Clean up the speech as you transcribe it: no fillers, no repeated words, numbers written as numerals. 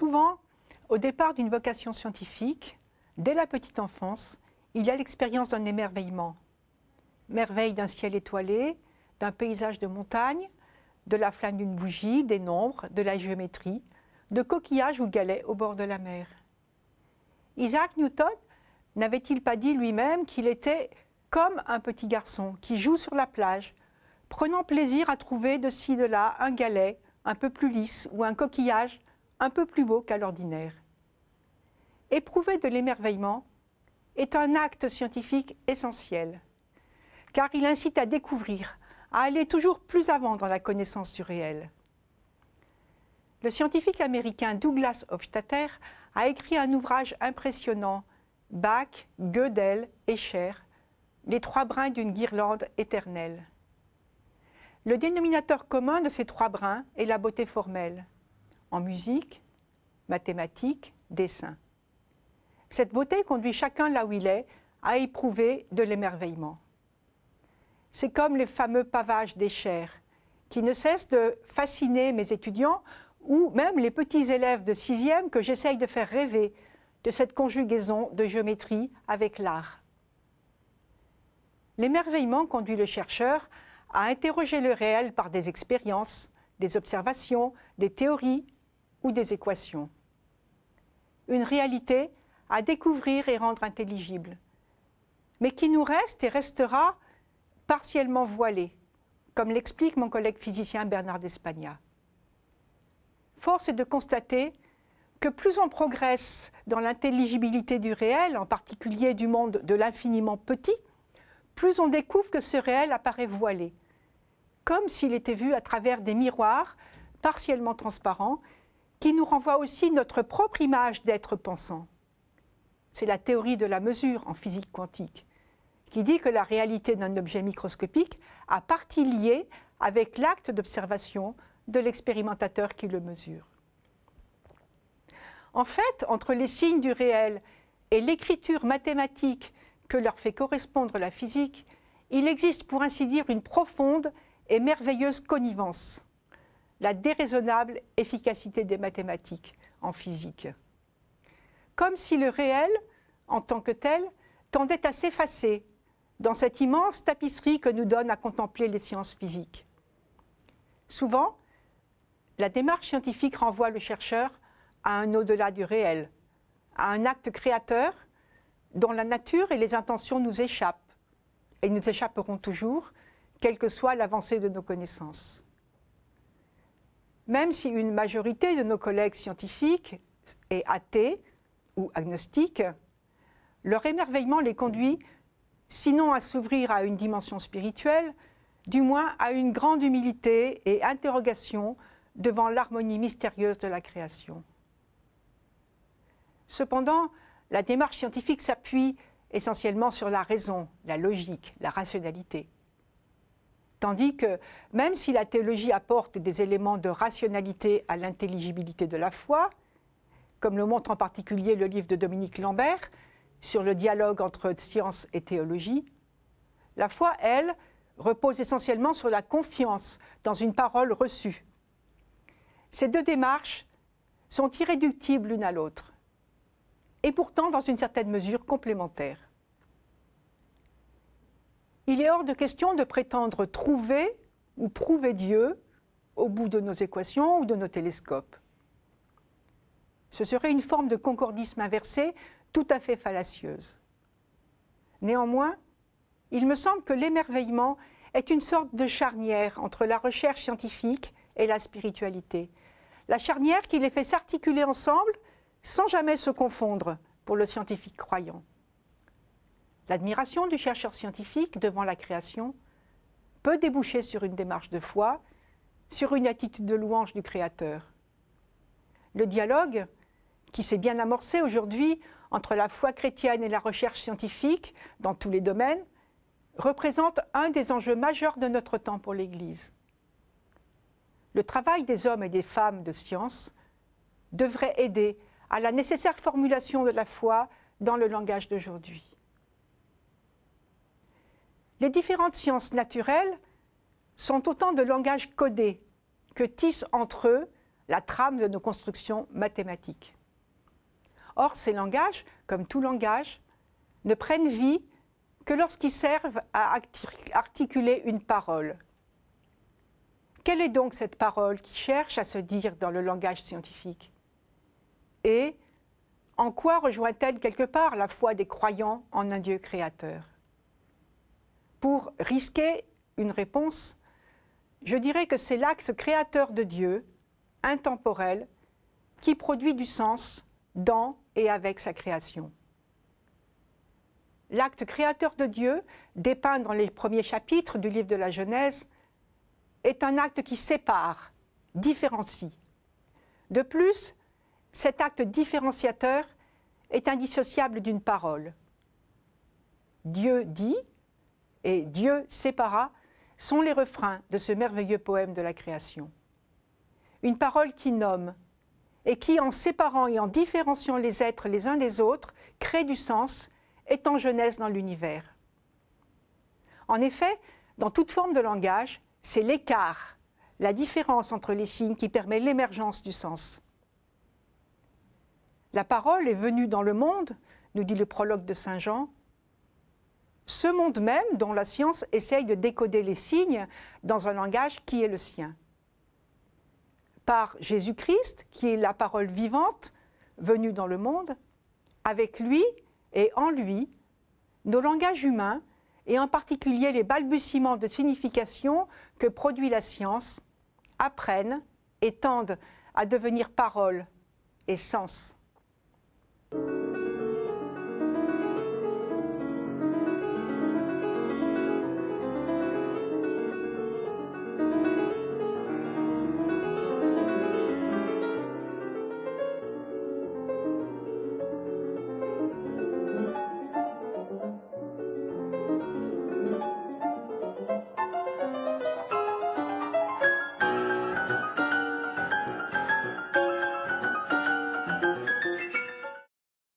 Souvent, au départ d'une vocation scientifique, dès la petite enfance, il y a l'expérience d'un émerveillement. Merveille d'un ciel étoilé, d'un paysage de montagne, de la flamme d'une bougie, des nombres, de la géométrie, de coquillages ou galets au bord de la mer. Isaac Newton n'avait-il pas dit lui-même qu'il était comme un petit garçon qui joue sur la plage, prenant plaisir à trouver de ci de là un galet un peu plus lisse ou un coquillage un peu plus beau qu'à l'ordinaire. Éprouver de l'émerveillement est un acte scientifique essentiel, car il incite à découvrir, à aller toujours plus avant dans la connaissance du réel. Le scientifique américain Douglas Hofstadter a écrit un ouvrage impressionnant, Bach, Gödel et Scher, les trois brins d'une guirlande éternelle. Le dénominateur commun de ces trois brins est la beauté formelle, en musique, mathématiques, dessin. Cette beauté conduit chacun là où il est à éprouver de l'émerveillement. C'est comme les fameux pavages d'Escher, qui ne cessent de fasciner mes étudiants ou même les petits élèves de 6e que j'essaye de faire rêver de cette conjugaison de géométrie avec l'art. L'émerveillement conduit le chercheur à interroger le réel par des expériences, des observations, des théories ou des équations. Une réalité à découvrir et rendre intelligible, mais qui nous reste et restera partiellement voilée, comme l'explique mon collègue physicien Bernard d'Espagna. Force est de constater que plus on progresse dans l'intelligibilité du réel, en particulier du monde de l'infiniment petit, plus on découvre que ce réel apparaît voilé, comme s'il était vu à travers des miroirs partiellement transparents qui nous renvoient aussi notre propre image d'être pensant. C'est la théorie de la mesure en physique quantique, qui dit que la réalité d'un objet microscopique a partie liée avec l'acte d'observation de l'expérimentateur qui le mesure. En fait, entre les signes du réel et l'écriture mathématique que leur fait correspondre la physique, il existe pour ainsi dire une profonde et merveilleuse connivence, la déraisonnable efficacité des mathématiques en physique. Comme si le réel, en tant que tel, tendait à s'effacer dans cette immense tapisserie que nous donnent à contempler les sciences physiques. Souvent, la démarche scientifique renvoie le chercheur à un au-delà du réel, à un acte créateur dont la nature et les intentions nous échappent, et nous échapperont toujours, quelle que soit l'avancée de nos connaissances. Même si une majorité de nos collègues scientifiques est athée ou agnostique, leur émerveillement les conduit, sinon à s'ouvrir à une dimension spirituelle, du moins à une grande humilité et interrogation devant l'harmonie mystérieuse de la création. Cependant, la démarche scientifique s'appuie essentiellement sur la raison, la logique, la rationalité. Tandis que, même si la théologie apporte des éléments de rationalité à l'intelligibilité de la foi, comme le montre en particulier le livre de Dominique Lambert sur le dialogue entre science et théologie, la foi, elle, repose essentiellement sur la confiance dans une parole reçue. Ces deux démarches sont irréductibles l'une à l'autre, et pourtant dans une certaine mesure complémentaires. Il est hors de question de prétendre trouver ou prouver Dieu au bout de nos équations ou de nos télescopes. Ce serait une forme de concordisme inversé tout à fait fallacieuse. Néanmoins, il me semble que l'émerveillement est une sorte de charnière entre la recherche scientifique et la spiritualité. La charnière qui les fait s'articuler ensemble sans jamais se confondre pour le scientifique croyant. L'admiration du chercheur scientifique devant la création peut déboucher sur une démarche de foi, sur une attitude de louange du Créateur. Le dialogue, qui s'est bien amorcé aujourd'hui entre la foi chrétienne et la recherche scientifique dans tous les domaines, représente un des enjeux majeurs de notre temps pour l'Église. Le travail des hommes et des femmes de science devrait aider à la nécessaire formulation de la foi dans le langage d'aujourd'hui. Les différentes sciences naturelles sont autant de langages codés que tissent entre eux la trame de nos constructions mathématiques. Or, ces langages, comme tout langage, ne prennent vie que lorsqu'ils servent à articuler une parole. Quelle est donc cette parole qui cherche à se dire dans le langage scientifique? Et en quoi rejoint-elle quelque part la foi des croyants en un Dieu créateur? Pour risquer une réponse, je dirais que c'est l'acte créateur de Dieu, intemporel, qui produit du sens dans et avec sa création. L'acte créateur de Dieu, dépeint dans les premiers chapitres du livre de la Genèse, est un acte qui sépare, différencie. De plus, cet acte différenciateur est indissociable d'une parole. Dieu dit et Dieu sépara sont les refrains de ce merveilleux poème de la création. Une parole qui nomme et qui, en séparant et en différenciant les êtres les uns des autres, crée du sens, est en Genèse dans l'univers. En effet, dans toute forme de langage, c'est l'écart, la différence entre les signes qui permet l'émergence du sens. La parole est venue dans le monde, nous dit le prologue de Saint Jean, ce monde même dont la science essaye de décoder les signes dans un langage qui est le sien. Par Jésus-Christ, qui est la parole vivante, venue dans le monde, avec lui et en lui, nos langages humains, et en particulier les balbutiements de signification que produit la science, apprennent et tendent à devenir parole et sens.